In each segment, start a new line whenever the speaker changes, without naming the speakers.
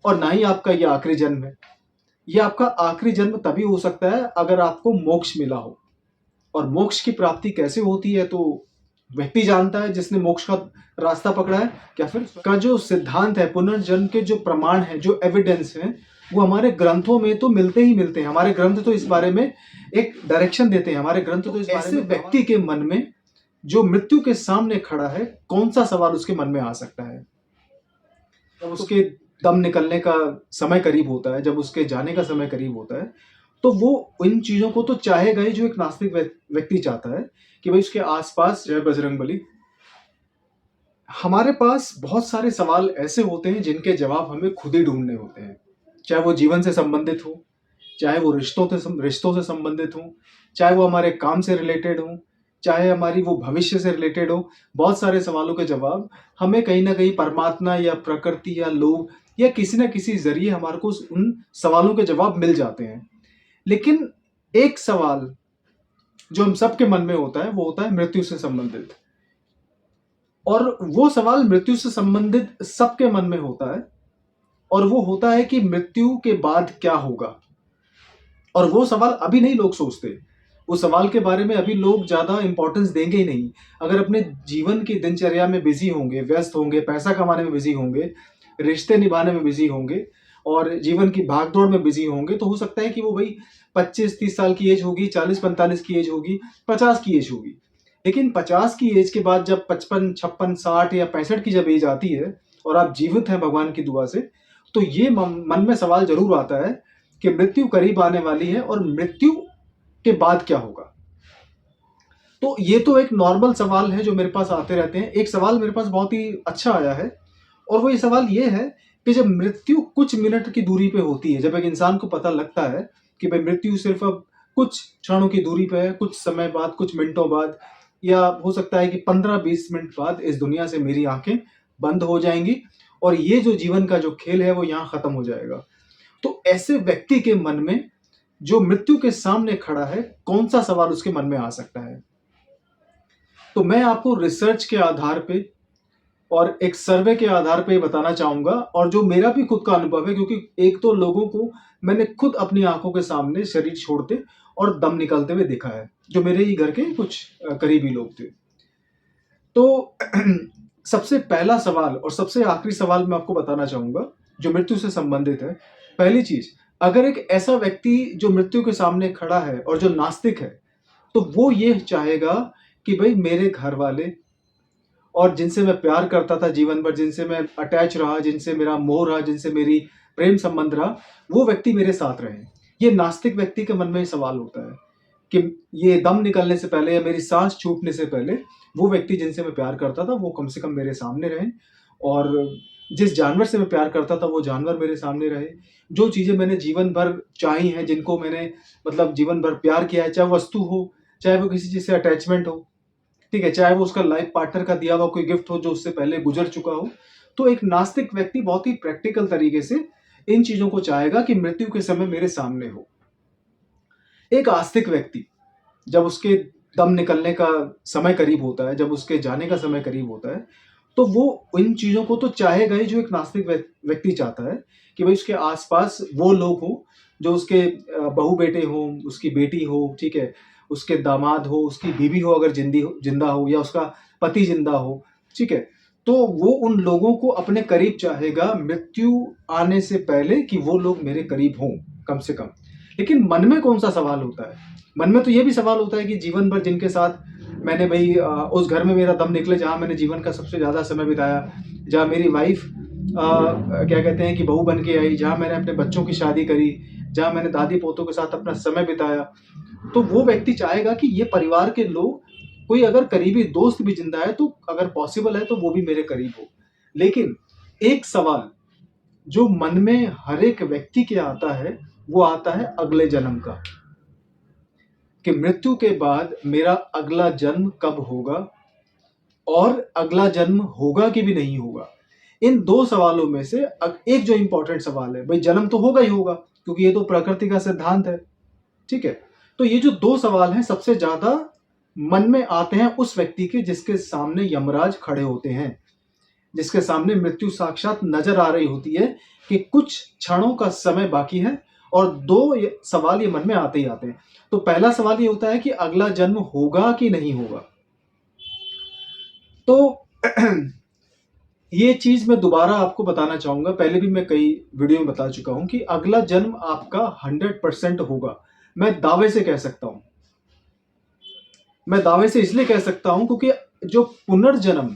और ना ही आपका ये आखिरी जन्म है। ये आपका आखिरी जन्म तभी हो सकता है अगर आपको मोक्ष मिला हो। और मोक्ष की प्राप्ति कैसे होती है तो व्यक्ति जानता है जिसने मोक्ष का रास्ता पकड़ा है। क्या फिर का जो सिद्धांत है, पुनर्जन्म के जो प्रमाण है, जो एविडेंस है, वो हमारे ग्रंथों में तो मिलते ही मिलते हैं। हमारे ग्रंथ तो इस बारे में एक डायरेक्शन देते हैं। हमारे ग्रंथ तो इस बारे में व्यक्ति के मन में जो मृत्यु के सामने खड़ा है, कौन सा सवाल उसके मन में आ सकता है। जब उसके दम निकलने का समय करीब होता है, जब उसके जाने का समय करीब होता है, तो वो इन चीजों को तो चाहेगा ही जो एक नास्तिक व्यक्ति चाहता है कि भाई उसके आसपास, जय बजरंगबली, हमारे पास बहुत सारे सवाल ऐसे होते हैं जिनके जवाब हमें खुद ही ढूंढने होते हैं। चाहे वो जीवन से संबंधित हो, चाहे वो रिश्तों से संबंधित हो, चाहे वो हमारे काम से रिलेटेड हो, चाहे हमारी वो भविष्य से रिलेटेड हो। बहुत सारे सवालों के जवाब हमें कहीं ना कहीं परमात्मा या प्रकृति या लोग या किसी न किसी जरिए हमारे को उन सवालों के जवाब मिल जाते हैं। लेकिन एक सवाल जो हम सबके मन में होता है वो होता है मृत्यु से संबंधित। और वो सवाल मृत्यु से संबंधित सबके मन में होता है, और वो होता है कि मृत्यु के बाद क्या होगा। और वो सवाल अभी नहीं लोग सोचते, उस सवाल के बारे में अभी लोग ज्यादा इंपॉर्टेंस देंगे ही नहीं। अगर अपने जीवन की दिनचर्या में बिजी होंगे, व्यस्त होंगे, पैसा कमाने में बिजी होंगे, रिश्ते निभाने में बिजी होंगे और जीवन की भागदौड़ में बिजी होंगे, तो हो सकता है कि वो भाई 25-30 साल की एज होगी, 40-45 की एज होगी, 50 की एज होगी। लेकिन 50 की एज के बाद जब 55, 56, 60 या 65 की जब एज आती है और आप जीवित हैं भगवान की दुआ से, तो ये मन में सवाल जरूर आता है कि मृत्यु करीब आने वाली है और मृत्यु के बाद क्या होगा। तो ये तो एक नॉर्मल सवाल है जो मेरे पास आते रहते हैं। एक सवाल मेरे पास बहुत ही अच्छा आया है, और वो ये सवाल ये है कि जब मृत्यु कुछ मिनट की दूरी पे होती है, जब एक इंसान को पता लगता है कि भाई मृत्यु सिर्फ अब कुछ क्षणों की दूरी पे है, कुछ समय बाद, कुछ मिनटों बाद, या हो सकता है कि 15-20 मिनट बाद इस दुनिया से मेरी आंखें बंद हो जाएंगी और ये जो जीवन का जो खेल है वो यहाँ खत्म हो जाएगा। तो ऐसे व्यक्ति के मन में जो मृत्यु के सामने खड़ा है, कौन सा सवाल उसके मन में आ सकता है। तो मैं आपको रिसर्च के आधार पे और एक सर्वे के आधार पे बताना चाहूंगा, और जो मेरा भी खुद का अनुभव है, क्योंकि एक तो लोगों को मैंने खुद अपनी आंखों के सामने शरीर छोड़ते और दम निकलते हुए देखा है, जो मेरे ही घर के कुछ करीबी लोग थे। तो सबसे पहला सवाल और सबसे आखिरी सवाल मैं आपको बताना चाहूंगा जो मृत्यु से संबंधित है। पहली चीज, अगर एक ऐसा व्यक्ति जो मृत्यु के सामने खड़ा है और जो नास्तिक है, तो वो ये चाहेगा कि भाई मेरे घर वाले और जिनसे मैं प्यार करता था जीवन भर, जिनसे मैं अटैच रहा, जिनसे मेरा मोह रहा, जिनसे मेरी प्रेम संबंध रहा, वो व्यक्ति मेरे साथ रहे। ये नास्तिक व्यक्ति के मन में सवाल होता है कि ये दम निकलने से पहले या मेरी सांस छूटने से पहले वो व्यक्ति जिनसे मैं प्यार करता था वो कम से कम मेरे सामने रहे, और जिस जानवर से मैं प्यार करता था वो जानवर मेरे सामने रहे। जो चीजें मैंने जीवन भर चाही हैं, जिनको मैंने मतलब जीवन भर प्यार किया है, चाहे वस्तु हो, चाहे वो किसी चीज से अटैचमेंट हो, ठीक है, चाहे वो उसका लाइफ पार्टनर का दिया हुआ कोई गिफ्ट हो जो उससे पहले गुजर चुका हो। तो एक नास्तिक व्यक्ति बहुत ही प्रैक्टिकल तरीके से इन चीजों को चाहेगा कि मृत्यु के समय मेरे सामने हो। एक आस्तिक व्यक्ति जब उसके दम निकलने का समय करीब होता है, जब उसके जाने का समय करीब होता है, तो वो इन चीजों को तो चाहेगा ही जो एक नास्तिक व्यक्ति चाहता है कि भाई उसके आसपास वो लोग हो जो उसके बहू बेटे हो, उसकी बेटी हो, ठीक है, उसके दामाद हो, उसकी बीवी हो अगर जिंदा हो, या उसका पति जिंदा हो, ठीक है, तो वो उन लोगों को अपने करीब चाहेगा मृत्यु आने से पहले कि वो लोग मेरे करीब हों कम से कम। लेकिन मन में कौन सा सवाल होता है? मन में तो ये भी सवाल होता है कि जीवन भर जिनके साथ मैंने भाई उस घर में मेरा दम निकले जहाँ मैंने जीवन का सबसे ज्यादा समय बिताया, जहाँ मेरी वाइफ क्या कहते हैं कि बहू बन के आई, जहाँ मैंने अपने बच्चों की शादी करी, जहाँ मैंने दादी पोतों के साथ अपना समय बिताया, तो वो व्यक्ति चाहेगा कि ये परिवार के लोग, कोई अगर करीबी दोस्त भी जिंदा है तो अगर पॉसिबल है तो वो भी मेरे करीब हो। लेकिन एक सवाल जो मन में हर एक व्यक्ति के आता है वो आता है अगले जन्म का, कि मृत्यु के बाद मेरा अगला जन्म कब होगा और अगला जन्म होगा कि भी नहीं होगा। इन दो सवालों में से एक जो इंपॉर्टेंट सवाल है, भाई जन्म तो होगा ही होगा क्योंकि ये तो प्रकृति का सिद्धांत है, ठीक है। तो ये जो दो सवाल हैं सबसे ज्यादा मन में आते हैं उस व्यक्ति के जिसके सामने यमराज खड़े होते हैं। जिसके सामने मृत्यु साक्षात नजर आ रही होती है कि कुछ क्षणों का समय बाकी है, और सवाल ये मन में आते ही आते हैं। तो पहला सवाल ये होता है कि अगला जन्म होगा कि नहीं होगा। तो ये चीज मैं दोबारा आपको बताना चाहूंगा, पहले भी मैं कई वीडियो में बता चुका हूं कि अगला जन्म आपका 100% होगा। मैं दावे से कह सकता हूं, मैं दावे से इसलिए कह सकता हूं क्योंकि जो पुनर्जन्म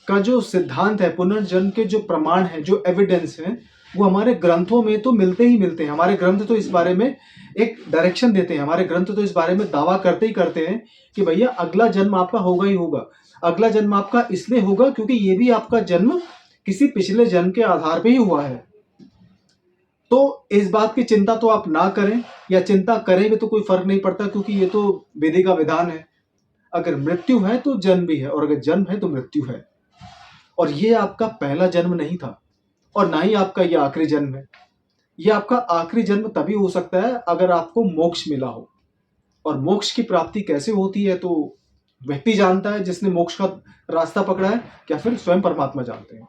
का जो सिद्धांत है, पुनर्जन्म के जो प्रमाण है, जो एविडेंस है, वो हमारे ग्रंथों में तो मिलते ही मिलते हैं। हमारे ग्रंथ तो इस बारे में एक डायरेक्शन देते हैं, हमारे ग्रंथ तो इस बारे में दावा करते ही करते हैं कि भैया अगला जन्म आपका होगा ही होगा। अगला जन्म आपका इसलिए होगा क्योंकि ये भी आपका जन्म किसी पिछले जन्म के आधार पे ही हुआ है। तो इस बात की चिंता तो आप ना करें, या चिंता करें भी तो कोई फर्क नहीं पड़ता, क्योंकि ये तो विधि का विधान है। अगर मृत्यु है तो जन्म भी है, और अगर जन्म है तो मृत्यु है। और ये आपका पहला जन्म नहीं था, और ना ही आपका ये आखिरी जन्म है। ये आपका आखिरी जन्म तभी हो सकता है अगर आपको मोक्ष मिला हो। और मोक्ष की प्राप्ति कैसे होती है तो व्यक्ति जानता है जिसने मोक्ष का रास्ता पकड़ा है, या फिर स्वयं परमात्मा जानते हैं।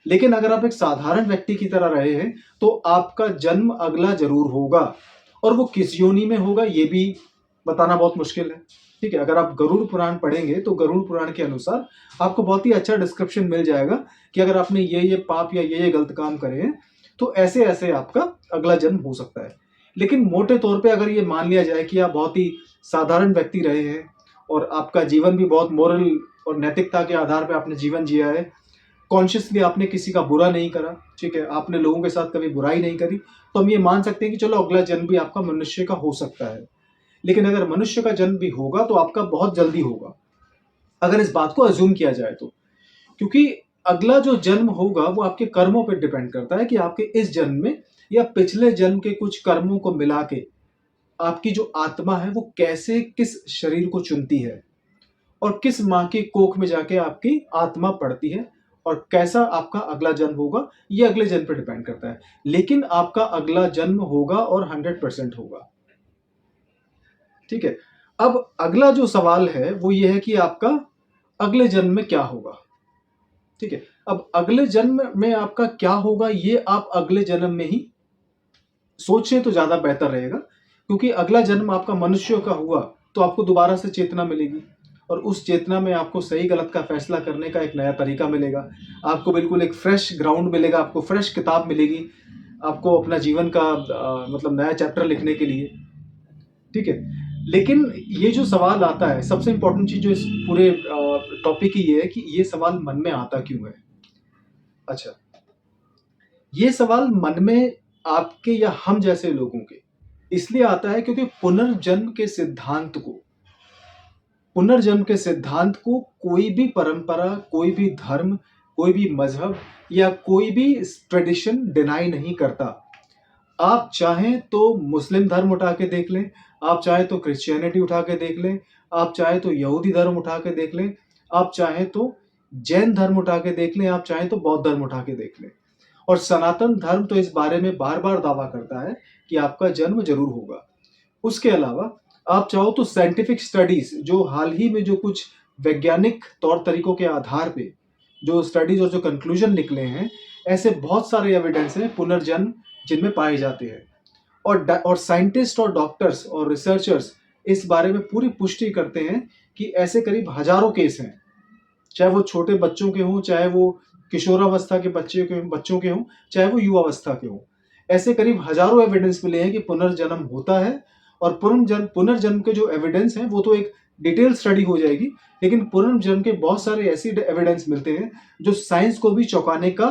लेकिन अगर आप एक साधारण व्यक्ति की तरह रहे हैं तो आपका जन्म अगला जरूर होगा, और वो किस योनि में होगा ये भी बताना बहुत मुश्किल है। ठीक है, अगर आप गरुड़ पुराण पढ़ेंगे तो गरुड़ पुराण के अनुसार आपको बहुत ही अच्छा डिस्क्रिप्शन मिल जाएगा कि अगर आपने ये पाप या ये गलत काम करे हैं तो ऐसे ऐसे आपका अगला जन्म हो सकता है। लेकिन मोटे तौर पे अगर ये मान लिया जाए कि आप बहुत ही साधारण व्यक्ति रहे हैं और आपका जीवन भी बहुत मोरल और नैतिकता के आधार पर आपने जीवन जिया है, कॉन्शियसली आपने किसी का बुरा नहीं करा, ठीक है, आपने लोगों के साथ कभी बुराई नहीं करी, तो हम ये मान सकते हैं कि चलो अगला जन्म भी आपका मनुष्य का हो सकता है। लेकिन अगर मनुष्य का जन्म भी होगा तो आपका बहुत जल्दी होगा, अगर इस बात को अज्यूम किया जाए तो। क्योंकि अगला जो जन्म होगा वो आपके कर्मों पर डिपेंड करता है कि आपके इस जन्म में या पिछले जन्म के कुछ कर्मों को मिला के आपकी जो आत्मा है वो कैसे किस शरीर को चुनती है, और किस माँ की कोख में जाके आपकी आत्मा पड़ती है, और कैसा आपका अगला जन्म होगा ये अगले जन्म पर डिपेंड करता है। लेकिन आपका अगला जन्म होगा और 100% होगा। ठीक है, अब अगला जो सवाल है वो ये है कि आपका अगले जन्म में क्या होगा। ठीक है, अब अगले जन्म में आपका क्या होगा ये आप अगले जन्म में ही सोचें तो ज्यादा बेहतर रहेगा, क्योंकि अगला जन्म आपका मनुष्य का हुआ तो आपको दोबारा से चेतना मिलेगी, और उस चेतना में आपको सही गलत का फैसला करने का एक नया तरीका मिलेगा। आपको बिल्कुल एक फ्रेश ग्राउंड मिलेगा, आपको फ्रेश किताब मिलेगी, आपको अपना जीवन का मतलब नया चैप्टर लिखने के लिए। ठीक है, लेकिन ये जो सवाल आता है, सबसे इंपॉर्टेंट चीज जो इस पूरे टॉपिक की ये है कि ये सवाल मन में आता क्यों है। अच्छा, ये सवाल मन में आपके या हम जैसे लोगों के इसलिए आता है क्योंकि पुनर्जन्म के सिद्धांत को कोई भी परंपरा, कोई भी धर्म, कोई भी मजहब या कोई भी ट्रेडिशन डिनाई नहीं करता। आप चाहें तो मुस्लिम धर्म उठा के देख लें, आप चाहें तो क्रिश्चियनिटी उठा के देख लें, आप चाहें तो यहूदी धर्म उठा के देख लें, आप चाहें तो जैन धर्म उठा के देख लें, आप चाहें तो बौद्ध धर्म उठा के देख लें। और सनातन धर्म तो इस बारे में बार बार दावा करता है कि आपका जन्म जरूर होगा। उसके अलावा आप चाहो तो साइंटिफिक स्टडीज, जो हाल ही में जो कुछ वैज्ञानिक तौर तरीकों के आधार पे जो स्टडीज और जो कंक्लूजन निकले हैं, ऐसे बहुत सारे एविडेंस हैं पुनर्जन्म जिनमें पाए जाते हैं। और साइंटिस्ट और डॉक्टर्स और रिसर्चर्स इस बारे में पूरी पुष्टि करते हैं कि ऐसे करीब हजारों केस हैं, चाहे वो छोटे बच्चों के हों, चाहे वो किशोरावस्था के बच्चों के हों, चाहे वो युवावस्था के हों। ऐसे करीब हजारों एविडेंस मिले हैं कि पुनर्जन्म होता है। और पुनर्जन्म के जो एविडेंस हैं वो तो एक डिटेल स्टडी हो जाएगी, लेकिन पुनर्जन्म के बहुत सारे ऐसे एविडेंस मिलते हैं जो साइंस को भी चौंकाने का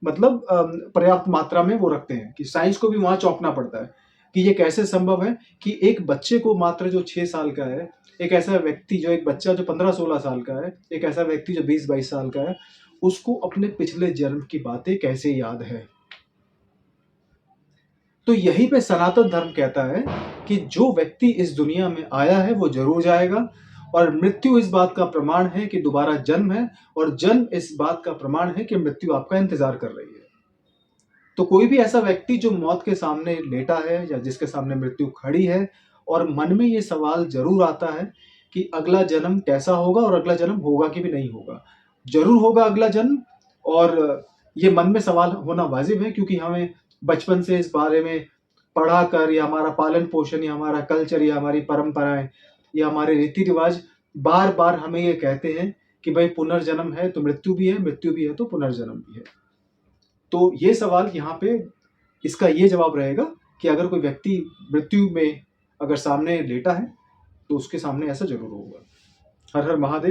मतलब पर्याप्त मात्रा में वो रखते हैं, कि साइंस को भी वहां चौंकना पड़ता है कि ये कैसे संभव है कि एक बच्चे को मात्र जो 6 साल का है, एक ऐसा व्यक्ति जो एक बच्चा जो 15-16 साल का है, एक ऐसा व्यक्ति जो 20-22 साल का है, उसको अपने पिछले जन्म की बातें कैसे याद है। तो यहीं पे सनातन धर्म कहता है कि जो व्यक्ति इस दुनिया में आया है वो जरूर जाएगा, और मृत्यु इस बात का प्रमाण है कि दोबारा जन्म है, और जन्म इस बात का प्रमाण है कि मृत्यु आपका इंतजार कर रही है। तो कोई भी ऐसा व्यक्ति जो मौत के सामने लेटा है या जिसके सामने मृत्यु खड़ी है, और मन में ये सवाल जरूर आता है कि अगला जन्म कैसा होगा और अगला जन्म होगा कि भी नहीं होगा, जरूर होगा अगला जन्म। और ये मन में सवाल होना वाजिब है, क्योंकि हमें बचपन से इस बारे में पढ़ा कर, या हमारा पालन पोषण, या हमारा कल्चर, या हमारी परंपराएं, या हमारे रीति रिवाज बार बार हमें ये कहते हैं कि भाई पुनर्जन्म है तो मृत्यु भी है, मृत्यु भी है तो पुनर्जन्म भी है। तो ये सवाल यहाँ पे, इसका ये जवाब रहेगा कि अगर कोई व्यक्ति मृत्यु में अगर सामने लेटा है तो उसके सामने ऐसा जरूर होगा। हर हर महादेव।